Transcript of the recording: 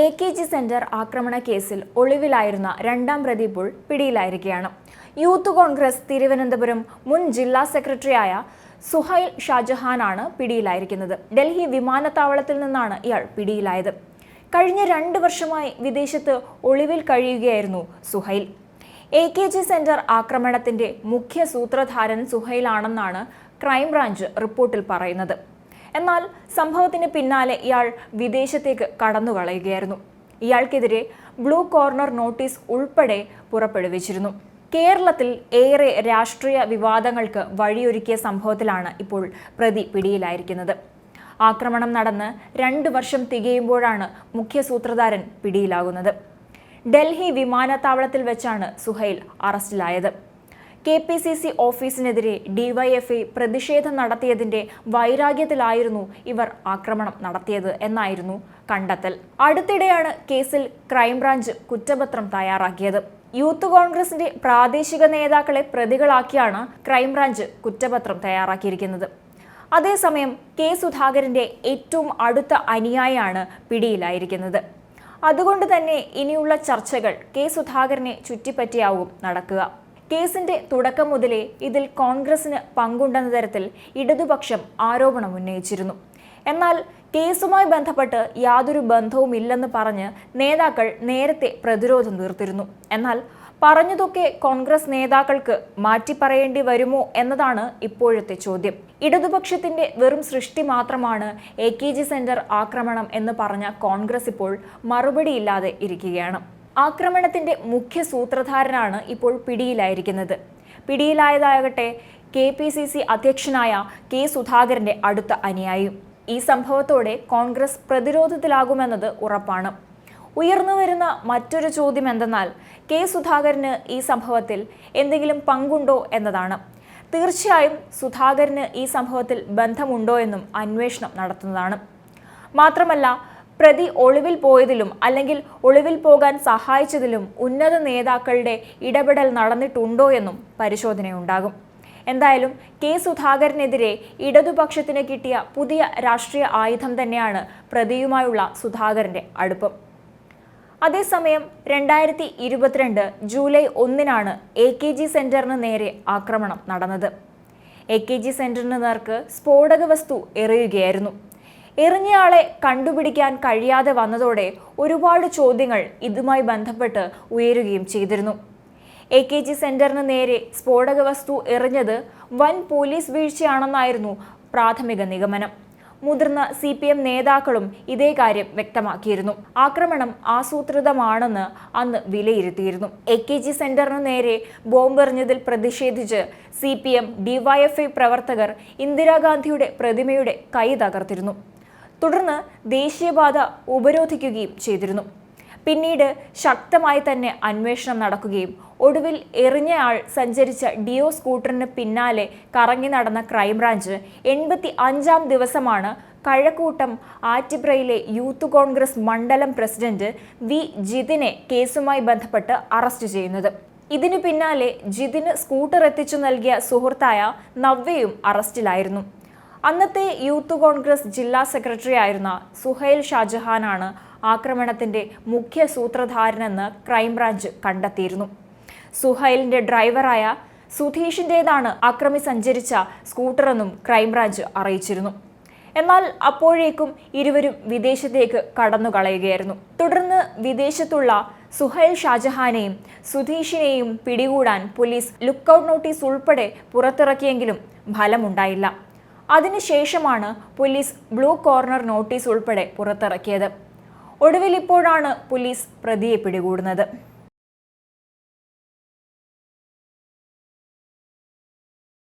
AKG centre ആക്രമണ കേസിൽ ഒളിവിലായിരുന്ന രണ്ടാം പ്രതി ഇപ്പോൾ പിടിയിലായിരിക്കുകയാണ്. യൂത്ത് കോൺഗ്രസ് തിരുവനന്തപുരം മുൻ ജില്ലാ സെക്രട്ടറിയായ സുഹൈൽ ഷാജഹാനാണ് പിടിയിലായിരിക്കുന്നത്. ഡൽഹി വിമാനത്താവളത്തിൽ നിന്നാണ് ഇയാൾ പിടിയിലായത്. കഴിഞ്ഞ 2 വർഷമായി വിദേശത്ത് ഒളിവിൽ കഴിയുകയായിരുന്നു സുഹൈൽ. AKG സെന്റർ ആക്രമണത്തിന്റെ മുഖ്യ സൂത്രധാരൻ സുഹൈലാണെന്നാണ് ക്രൈംബ്രാഞ്ച് റിപ്പോർട്ടിൽ പറയുന്നത്. എന്നാൽ സംഭവത്തിന് പിന്നാലെ ഇയാൾ വിദേശത്തേക്ക് കടന്നുകളയുകയായിരുന്നു. ഇയാൾക്കെതിരെ ബ്ലൂ കോർണർ നോട്ടീസ് ഉൾപ്പെടെ പുറപ്പെടുവിച്ചിരുന്നു. കേരളത്തിൽ ഏറെ രാഷ്ട്രീയ വിവാദങ്ങൾക്ക് വഴിയൊരുക്കിയ സംഭവത്തിലാണ് ഇപ്പോൾ പ്രതി പിടിയിലായിരിക്കുന്നത്. ആക്രമണം നടന്ന് 2 വർഷം തികയുമ്പോഴാണ് മുഖ്യ സൂത്രധാരൻ പിടിയിലാകുന്നത്. ഡൽഹി വിമാനത്താവളത്തിൽ വെച്ചാണ് സുഹൈൽ അറസ്റ്റിലായത്. KPCC ഓഫീസിനെതിരെ DYFI പ്രതിഷേധം നടത്തിയതിന്റെ വൈരാഗ്യത്തിലായിരുന്നു ഇവർ ആക്രമണം നടത്തിയത് എന്നായിരുന്നു കണ്ടെത്തൽ. അടുത്തിടെയാണ് കേസിൽ ക്രൈംബ്രാഞ്ച് കുറ്റപത്രം തയ്യാറാക്കിയത്. യൂത്ത് കോൺഗ്രസിന്റെ പ്രാദേശിക നേതാക്കളെ പ്രതികളാക്കിയാണ് ക്രൈംബ്രാഞ്ച് കുറ്റപത്രം തയ്യാറാക്കിയിരിക്കുന്നത്. അതേസമയം സുധാകരന്റെ ഏറ്റവും അടുത്ത അനുയായിയാണ് പിടിയിലായിരിക്കുന്നത്. അതുകൊണ്ട് തന്നെ ഇനിയുള്ള ചർച്ചകൾ സുധാകരനെ ചുറ്റിപ്പറ്റിയാവും നടക്കുക. കേസിന്റെ തുടക്കം മുതലേ ഇതിൽ കോൺഗ്രസിന് പങ്കുണ്ടെന്ന തരത്തിൽ ഇടതുപക്ഷം ആരോപണം ഉന്നയിച്ചിരുന്നു. എന്നാൽ കേസുമായി ബന്ധപ്പെട്ട് യാതൊരു ബന്ധവുമില്ലെന്ന് പറഞ്ഞ് നേതാക്കൾ നേരത്തെ പ്രതിരോധം തീർത്തിരുന്നു. എന്നാൽ പറഞ്ഞതൊക്കെ കോൺഗ്രസ് നേതാക്കൾക്ക് മാറ്റിപ്പറയേണ്ടി വരുമോ എന്നതാണ് ഇപ്പോഴത്തെ ചോദ്യം. ഇടതുപക്ഷത്തിന്റെ വെറും സൃഷ്ടി മാത്രമാണ് AKG സെന്റർ ആക്രമണം എന്ന് പറഞ്ഞ കോൺഗ്രസ് ഇപ്പോൾ മറുപടിയില്ലാതെ ഇരിക്കുകയാണ്. ആക്രമണത്തിന്റെ മുഖ്യ സൂത്രധാരനാണ് ഇപ്പോൾ പിടിയിലായിരിക്കുന്നത്. പിടിയിലായതാകട്ടെ KPCC അധ്യക്ഷനായ സുധാകരന്റെ അടുത്ത അനുയായിയും. ഈ സംഭവത്തോടെ കോൺഗ്രസ് പ്രതിരോധത്തിലാകുമെന്നത് ഉറപ്പാണ്. ഉയർന്നുവരുന്ന മറ്റൊരു ചോദ്യം എന്തെന്നാൽ സുധാകരന് ഈ സംഭവത്തിൽ എന്തെങ്കിലും പങ്കുണ്ടോ എന്നതാണ്. തീർച്ചയായും സുധാകരന് ഈ സംഭവത്തിൽ ബന്ധമുണ്ടോ എന്നും അന്വേഷണം നടത്തുന്നതാണ്. മാത്രമല്ല, പ്രതി ഒളിവിൽ പോയതിലും അല്ലെങ്കിൽ ഒളിവിൽ പോകാൻ സഹായിച്ചതിലും ഉന്നത നേതാക്കളുടെ ഇടപെടൽ നടന്നിട്ടുണ്ടോ എന്നും പരിശോധനയുണ്ടാകും. എന്തായാലും സുധാകരനെതിരെ ഇടതുപക്ഷത്തിന് കിട്ടിയ പുതിയ രാഷ്ട്രീയ ആയുധം തന്നെയാണ് പ്രതിയുമായുള്ള സുധാകരന്റെ അടുപ്പം. അതേസമയം 2022 ജൂലൈ 1 AKG സെന്ററിന് നേരെ ആക്രമണം നടന്നത്. AKG സെന്ററിന് നേർക്ക് സ്ഫോടക വസ്തു എറിയുകയായിരുന്നു. എറിഞ്ഞയാളെ കണ്ടുപിടിക്കാൻ കഴിയാതെ വന്നതോടെ ഒരുപാട് ചോദ്യങ്ങൾ ഇതുമായി ബന്ധപ്പെട്ട് ഉയരുകയും ചെയ്തിരുന്നു. AKG സെന്ററിന് നേരെ സ്ഫോടക വസ്തു എറിഞ്ഞത് വൻ പോലീസ് വീഴ്ചയാണെന്നായിരുന്നു പ്രാഥമിക നിഗമനം. മുതിർന്ന CPM നേതാക്കളും ഇതേ കാര്യം വ്യക്തമാക്കിയിരുന്നു. ആക്രമണം ആസൂത്രിതമാണെന്ന് അന്ന് വിലയിരുത്തിയിരുന്നു. AKG സെന്ററിന് നേരെ ബോംബെറിഞ്ഞതിൽ പ്രതിഷേധിച്ച് CPM DYFI പ്രവർത്തകർ ഇന്ദിരാഗാന്ധിയുടെ പ്രതിമയുടെ കൈ തകർത്തിരുന്നു. തുടർന്ന് ദേശീയപാത ഉപരോധിക്കുകയും ചെയ്തിരുന്നു. പിന്നീട് ശക്തമായി തന്നെ അന്വേഷണം നടക്കുകയും ഒടുവിൽ എറിഞ്ഞയാൾ സഞ്ചരിച്ച ഡിയോ സ്കൂട്ടറിന് പിന്നാലെ കറങ്ങി നടന്ന ക്രൈംബ്രാഞ്ച് 85-ാം ദിവസമാണ് കഴക്കൂട്ടം ആറ്റിപ്രയിലെ യൂത്ത് കോൺഗ്രസ് മണ്ഡലം പ്രസിഡന്റ് V. ജിതിനെ കേസുമായി ബന്ധപ്പെട്ട് അറസ്റ്റ് ചെയ്യുന്നത്. ഇതിനു പിന്നാലെ ജിതിന് സ്കൂട്ടർ എത്തിച്ചു നൽകിയ സുഹൃത്തായ നവ്യയും അറസ്റ്റിലായിരുന്നു. അന്നത്തെ യൂത്ത് കോൺഗ്രസ് ജില്ലാ സെക്രട്ടറി ആയിരുന്ന സുഹൈൽ ഷാജഹാനാണ് ആക്രമണത്തിന്റെ മുഖ്യ സൂത്രധാരനെന്ന് ക്രൈംബ്രാഞ്ച് കണ്ടെത്തിയിരുന്നു. സുഹൈലിന്റെ ഡ്രൈവറായ സുധീഷിൻ്റെതാണ് ആക്രമി സഞ്ചരിച്ച സ്കൂട്ടറെന്നും ക്രൈംബ്രാഞ്ച് അറിയിച്ചിരുന്നു. എന്നാൽ അപ്പോഴേക്കും ഇരുവരും വിദേശത്തേക്ക് കടന്നുകളയുകയായിരുന്നു. തുടർന്ന് വിദേശത്തുള്ള സുഹൈൽ ഷാജഹാനെയും സുധീഷിനെയും പിടികൂടാൻ പോലീസ് ലുക്കൌട്ട് നോട്ടീസ് ഉൾപ്പെടെ പുറത്തിറക്കിയെങ്കിലും ഫലമുണ്ടായില്ല. അതിനുശേഷമാണ് പോലീസ് ബ്ലൂ കോർണർ നോട്ടീസ് ഉൾപ്പെടെ പുറത്തിറക്കിയത്. ഒടുവിൽ ഇപ്പോഴാണ് പോലീസ് പ്രതിയെ പിടികൂടുന്നത്.